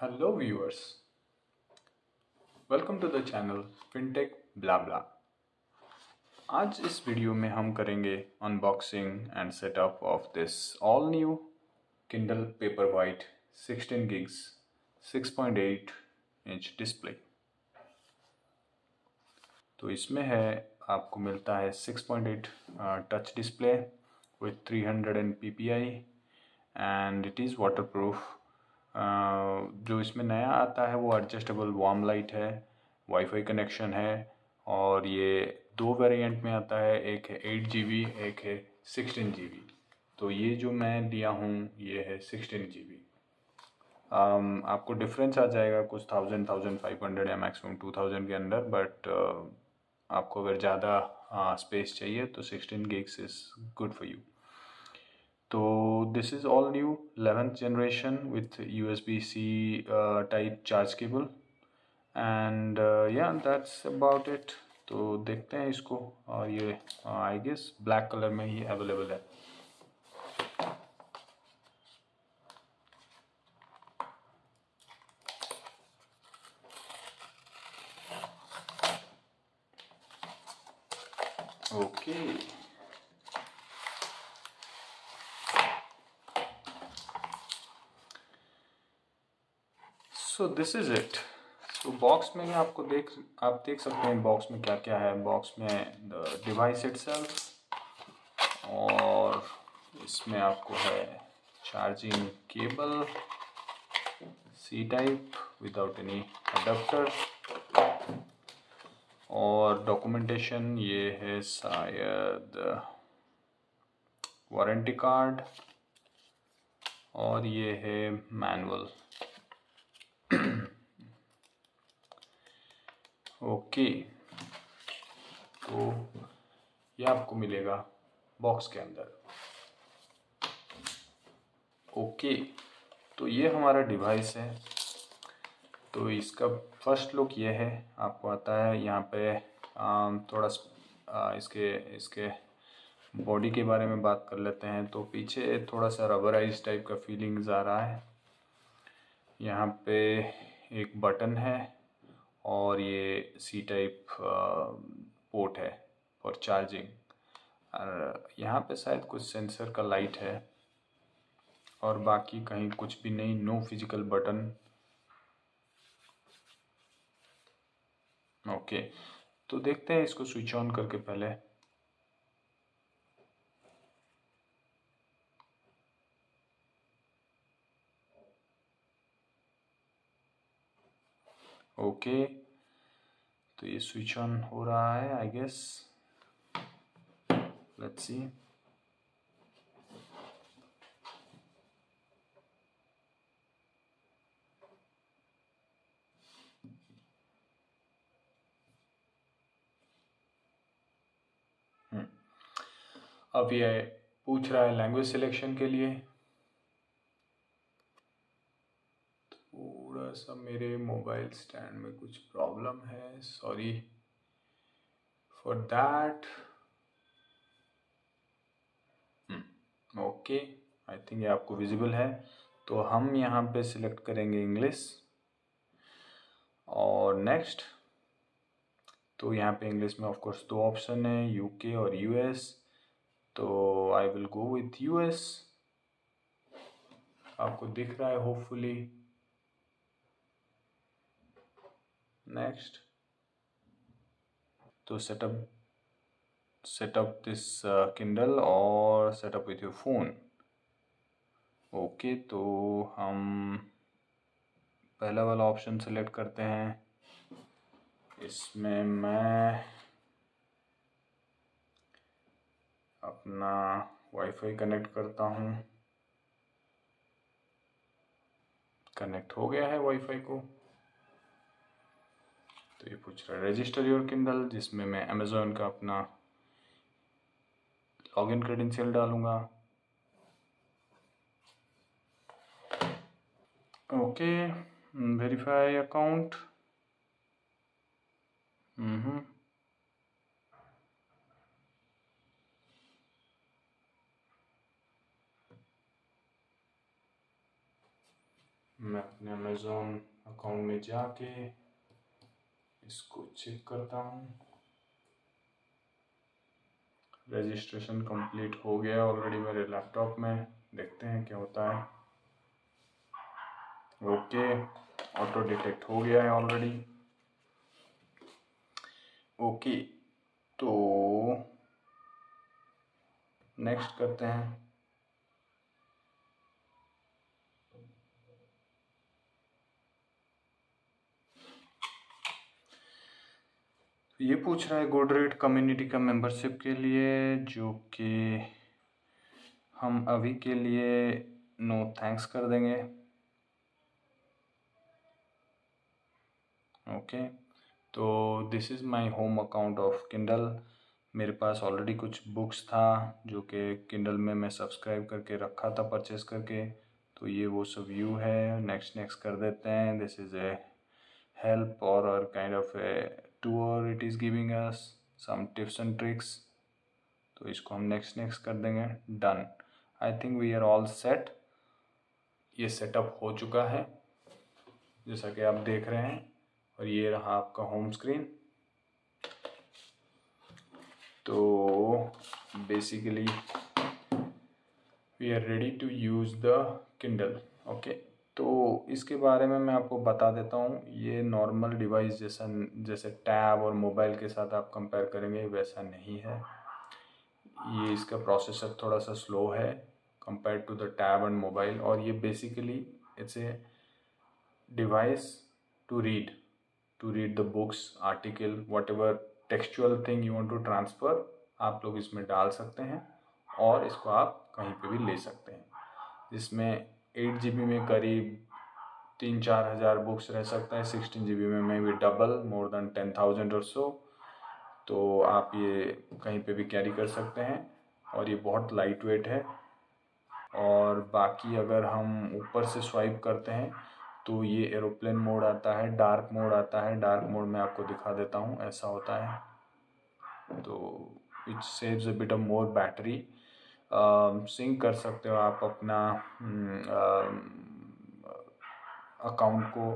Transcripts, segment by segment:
Hello viewers, welcome to the channel FinTech Blah Blah। आज इस video में हम करेंगे unboxing and setup of this all new Kindle Paperwhite 16 gigs 6.8 inch display. तो इसमें है आपको मिलता है 6.8 touch display with 300 ppi and it is waterproof. जो इसमें नया आता है वो एडजस्टेबल वार्म लाइट है, वाईफाई कनेक्शन है और ये दो वेरिएंट में आता है, एक है 8 GB, एक है 16 GB। तो ये जो मैं लिया हूँ ये है 16 GB। आपको डिफरेंस आ जाएगा कुछ 1500 या मैक्सिमम 2000 के अंदर, बट आपको अगर ज़्यादा स्पेस चाहिए तो 16 gigs is good for you. तो this is all new 11th generation with USB-C type charge cable and yeah that's about it. तो देखते हैं इसको, और ये आई गेस ब्लैक कलर में ही अवेलेबल है। Okay, so this is it. तो बॉक्स में ही आप देख सकते हैं बॉक्स में क्या क्या है। बॉक्स में डिवाइस इटसेल्फ, और इसमें आपको है charging cable C type without any adapter, और डॉक्यूमेंटेशन ये है शायद वारंटी कार्ड, और ये है मैनुअल। ओके, तो ये आपको मिलेगा बॉक्स के अंदर। ओके, तो ये हमारा डिवाइस है। तो इसका फर्स्ट लुक ये है, आपको आता है यहाँ पे थोड़ा इसके बॉडी के बारे में बात कर लेते हैं। तो पीछे थोड़ा सा रबराइज टाइप का फीलिंग्स आ रहा है। यहाँ पे एक बटन है और ये सी टाइप पोर्ट है फॉर चार्जिंग, और यहाँ पे शायद कुछ सेंसर का लाइट है, और बाकी कहीं कुछ भी नहीं, नो फिजिकल बटन। ओके, तो देखते हैं इसको स्विच ऑन करके पहले। ओके, तो ये स्विच ऑन हो रहा है आई गेस, लेट्स सी। अब ये पूछ रहा है लैंग्वेज सिलेक्शन के लिए। थोड़ा सा मेरे मोबाइल स्टैंड में कुछ प्रॉब्लम है, sorry for that. Okay, I think ये आपको विजिबल है। तो हम यहाँ पे सिलेक्ट करेंगे इंग्लिश, और नेक्स्ट। तो यहाँ पे इंग्लिश में ऑफ कोर्स दो ऑप्शन है, यूके और यूएस। तो I will go with US. आपको दिख रहा है होपफुली। नेक्स्ट, तो सेटअप दिस किंडल और setup with your phone. Okay, तो हम पहला वाला ऑप्शन सेलेक्ट करते हैं। इसमें मैं अपना वाईफाई कनेक्ट करता हूँ। कनेक्ट हो गया है वाईफाई को। तो ये पूछ रहा है रजिस्टर योर किंडल, जिसमें मैं अमेज़ॉन का अपना लॉगिन क्रेडेंशियल डालूँगा। Okay, verify account. मैं अपने अमेज़ॉन अकाउंट में जाके इसको चेक करता हूँ। रजिस्ट्रेशन कंप्लीट हो गया ऑलरेडी मेरे लैपटॉप में, देखते हैं क्या होता है। ओके, ऑटो डिटेक्ट हो गया है ऑलरेडी। ओके, तो नेक्स्ट करते हैं। ये पूछ रहा है गोडरेट कम्युनिटी का मेंबरशिप के लिए, जो कि हम अभी के लिए नो थैंक्स कर देंगे। ओके, तो this is my home account of Kindle. मेरे पास ऑलरेडी कुछ बुक्स था जो कि किंडल में मैं सब्सक्राइब करके रखा था परचेस करके, तो ये वो सब व्यू है। नेक्स्ट कर देते हैं। This is a help or kind of a tour it is giving us some tips and tricks, तो इसको हम नेक्स्ट कर देंगे। Done, I think we are all set. ये सेटअप हो चुका है जैसा कि आप देख रहे हैं, और ये रहा आपका होम स्क्रीन। तो basically we are ready to use the Kindle. Okay, तो इसके बारे में मैं आपको बता देता हूँ। ये नॉर्मल डिवाइस जैसे टैब और मोबाइल के साथ आप कंपेयर करेंगे वैसा नहीं है। ये इसका प्रोसेसर थोड़ा सा स्लो है compare to the tab and mobile, और ये basically it's a device to read the books, article, whatever textual thing you want to transfer, आप लोग इसमें डाल सकते हैं और इसको आप कहीं पे भी ले सकते हैं। इसमें 8 GB में करीब 3-4 हज़ार बुक्स रह सकते हैं। 16 GB में may be double, more than 10,000 और सो। तो आप ये कहीं पे भी कैरी कर सकते हैं, और ये बहुत लाइट वेट है। और बाकी अगर हम ऊपर से स्वाइप करते हैं तो ये एरोप्लेन मोड आता है, डार्क मोड आता है। डार्क मोड में आपको दिखा देता हूँ, ऐसा होता है। तो it saves a bit of more battery. Sync कर सकते हो आप अपना अकाउंट को।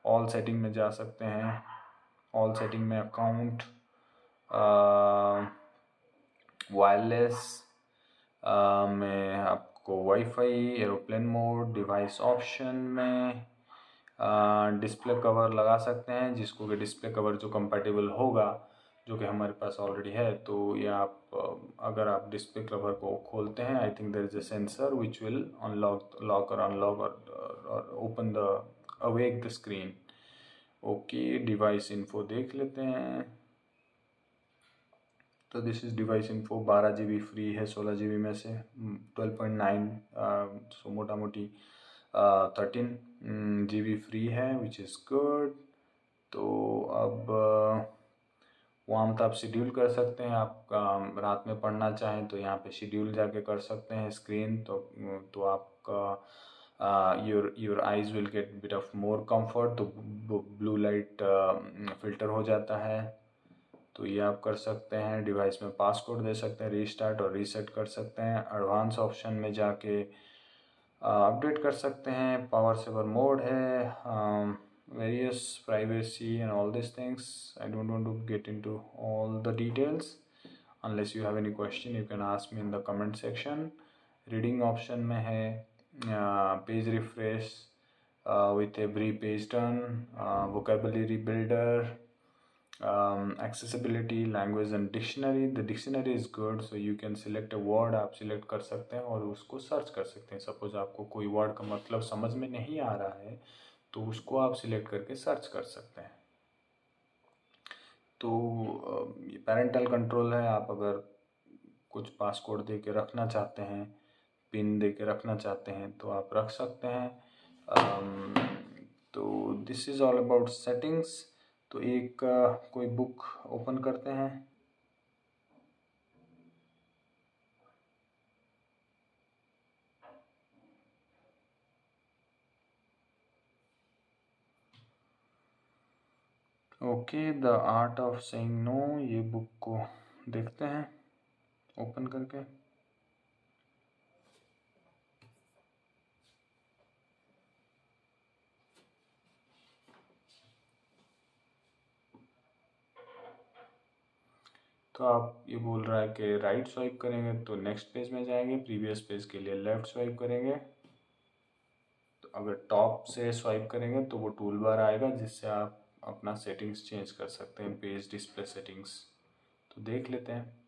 ऑल सेटिंग में जा सकते हैं, ऑल सेटिंग में अकाउंट, वायरलेस में आपको wifi, aeroplane mode, device option में डिस्प्ले कवर लगा सकते हैं, जिसको कि डिस्प्ले कवर जो कंपैटिबल होगा, जो कि हमारे पास ऑलरेडी है। तो ये आप अगर आप डिस्प्ले कवर को खोलते हैं, I think there is a sensor which will lock और अनलॉक और open the awake the screen. Okay, device info देख लेते हैं। तो this is device info. 12 GB free है 16 GB में से। 12.9 सो मोटा मोटी 13 GB फ्री है, विच इज़ गुड। तो अब वहाँ तो आप शेड्यूल कर सकते हैं। आप रात में पढ़ना चाहें तो यहाँ पे शेड्यूल जाके कर सकते हैं स्क्रीन। तो आपका your eyes will get bit of more comfort, तो ब्लू लाइट फिल्टर हो जाता है। तो ये आप कर सकते हैं। डिवाइस में पासकोड दे सकते हैं, रीस्टार्ट और रीसेट कर सकते हैं। एडवांस ऑप्शन में जाके अपडेट कर सकते हैं। पावर सेवर मोड है, various privacy and all these things. I don't want to get into all the details. Unless you have any question, you can ask me in the comment section. Reading option में है page refresh with every page turn, vocabulary builder, accessibility, language and dictionary. The dictionary is good, so you can select a word, आप select कर सकते हैं और उसको search कर सकते हैं। सपोज आपको कोई वर्ड का मतलब समझ में नहीं आ रहा है तो उसको आप सिलेक्ट करके सर्च कर सकते हैं। तो ये पेरेंटल कंट्रोल है। आप अगर कुछ पासकोड दे के रखना चाहते हैं, पिन दे के रखना चाहते हैं तो आप रख सकते हैं। तो this is all about settings. तो एक कोई बुक ओपन करते हैं। Okay, the art of saying no, ये बुक को देखते हैं ओपन करके। तो आप ये बोल रहा है कि राइट स्वाइप करेंगे तो नेक्स्ट पेज में जाएंगे, प्रीवियस पेज के लिए लेफ़्ट स्वाइप करेंगे। तो अगर टॉप से स्वाइप करेंगे तो वो टूल बार आएगा जिससे आप अपना सेटिंग्स चेंज कर सकते हैं, पेज डिस्प्ले सेटिंग्स। तो देख लेते हैं।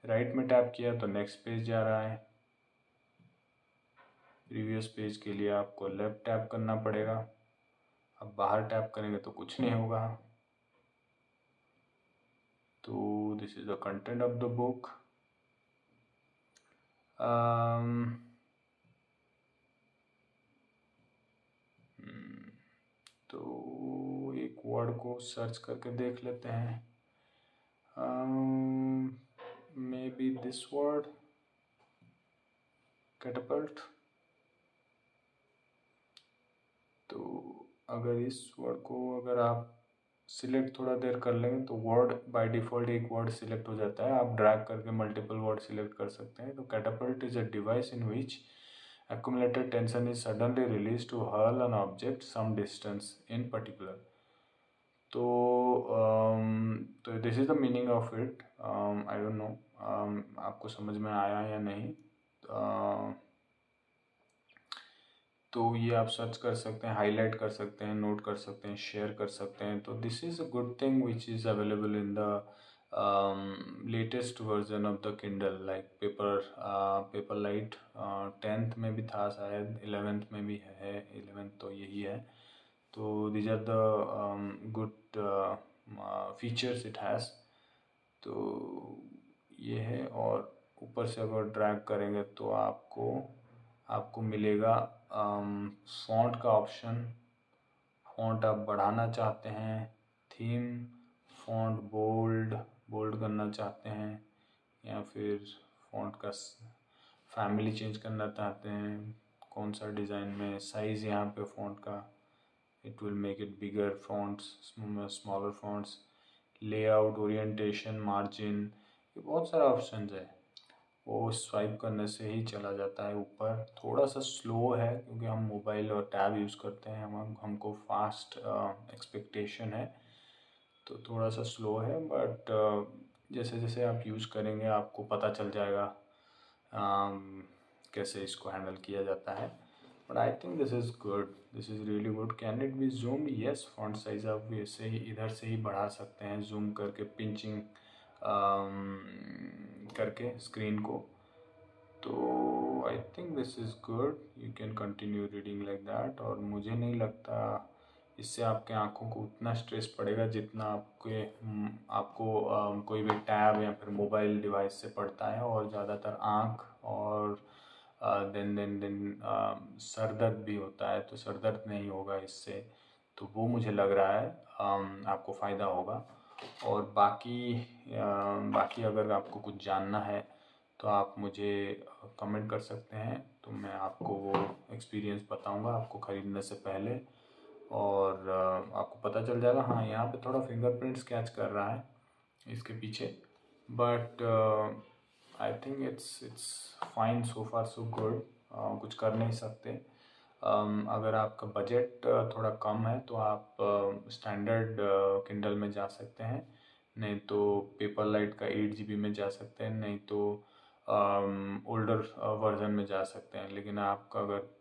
राइट में टैप किया तो नेक्स्ट पेज जा रहा है। प्रीवियस पेज के लिए आपको लेफ्ट टैप करना पड़ेगा। अब बाहर टैप करेंगे तो कुछ नहीं होगा। तो this is the content of the book. तो एक वर्ड को सर्च करके देख लेते हैं। Maybe this word, catapult. तो अगर इस वर्ड को अगर आप सिलेक्ट थोड़ा देर कर लेंगे तो वर्ड बाय डिफ़ॉल्ट एक वर्ड सिलेक्ट हो जाता है। आप ड्रैग करके मल्टीपल वर्ड सिलेक्ट कर सकते हैं। तो catapult is a device in which accumulated tension is suddenly released to hurl an object some distance in particular। तो this is the meaning of it. I don't know आपको समझ में आया या नहीं। तो ये आप सर्च कर सकते हैं, हाईलाइट कर सकते हैं, नोट कर सकते हैं, शेयर कर सकते हैं। तो this is a good thing which is available in the latest version of the Kindle, like paperlight 10th में भी था शायद, 11th में भी है, 11th तो यही है। तो these are the good features it has। तो ये है। और ऊपर से अगर ड्रैग करेंगे तो आपको मिलेगा फॉन्ट का ऑप्शन। फॉन्ट आप बढ़ाना चाहते हैं, थीम, फॉन्ट बोल्ड करना चाहते हैं, या फिर फॉन्ट का फैमिली चेंज करना चाहते हैं, कौन सा डिज़ाइन में, साइज़ यहाँ पे फॉन्ट का, it will make it bigger fonts, smaller fonts, layout, orientation, margin, ये बहुत सारा ऑप्शन है। वो स्वाइप करने से ही चला जाता है ऊपर। थोड़ा सा स्लो है क्योंकि हम मोबाइल और टैब यूज़ करते हैं, हमको फास्ट एक्सपेक्टेशन है, तो थोड़ा सा स्लो है। बट जैसे जैसे आप यूज़ करेंगे आपको पता चल जाएगा कैसे इसको हैंडल किया जाता है। But I think this is good, this is really good. Can it be zoomed? Yes, font size आप वैसे ही इधर से ही बढ़ा सकते हैं, जूम करके, पिंचिंग करके स्क्रीन को। तो I think this is good, you can continue reading like that. और मुझे नहीं लगता इससे आपके आँखों को उतना स्ट्रेस पड़ेगा जितना आपको कोई भी टैब या फिर मोबाइल डिवाइस से पड़ता है। और ज़्यादातर आँख और देन सर दर्द भी होता है, तो सर दर्द नहीं होगा इससे। तो वो मुझे लग रहा है आपको फ़ायदा होगा। और बाकी अगर आपको कुछ जानना है तो आप मुझे कमेंट कर सकते हैं, तो मैं आपको वो एक्सपीरियंस बताऊंगा आपको ख़रीदने से पहले। और आपको पता चल जाएगा। हाँ, यहाँ पे थोड़ा फिंगरप्रिंट स्केच कर रहा है इसके पीछे, but I think it's fine, so far so good. कुछ कर नहीं सकते। अगर आपका बजट थोड़ा कम है तो आप स्टैंडर्ड किंडल में जा सकते हैं, नहीं तो पेपरलाइट का 8 GB में जा सकते हैं, नहीं तो ओल्डर वर्जन में जा सकते हैं। लेकिन आपका अगर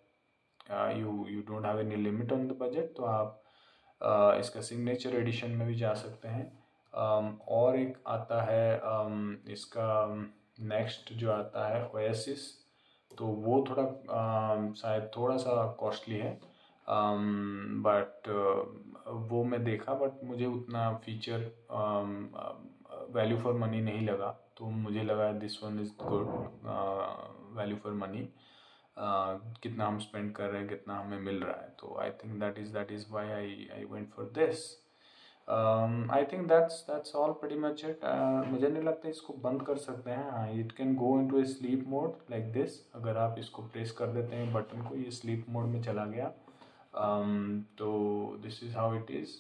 you don't have any limit on the budget तो आप इसका सिग्नेचर एडिशन में भी जा सकते हैं। और एक आता है इसका नेक्स्ट जो आता है ओएसिस, तो वो थोड़ा शायद थोड़ा सा कॉस्टली है। बट वो मैं देखा, बट मुझे उतना फीचर वैल्यू फॉर मनी नहीं लगा। तो मुझे लगा this one is good value for money. कितना हम स्पेंड कर रहे हैं, कितना हमें मिल रहा है। तो I think that is why I went for this. I think that's all pretty much it. मुझे नहीं लगता इसको बंद कर सकते हैं। हाँ, it can go into A sleep mode like this. अगर आप इसको प्रेस कर देते हैं बटन को, ये स्लीप मोड में चला गया। तो this is how it is.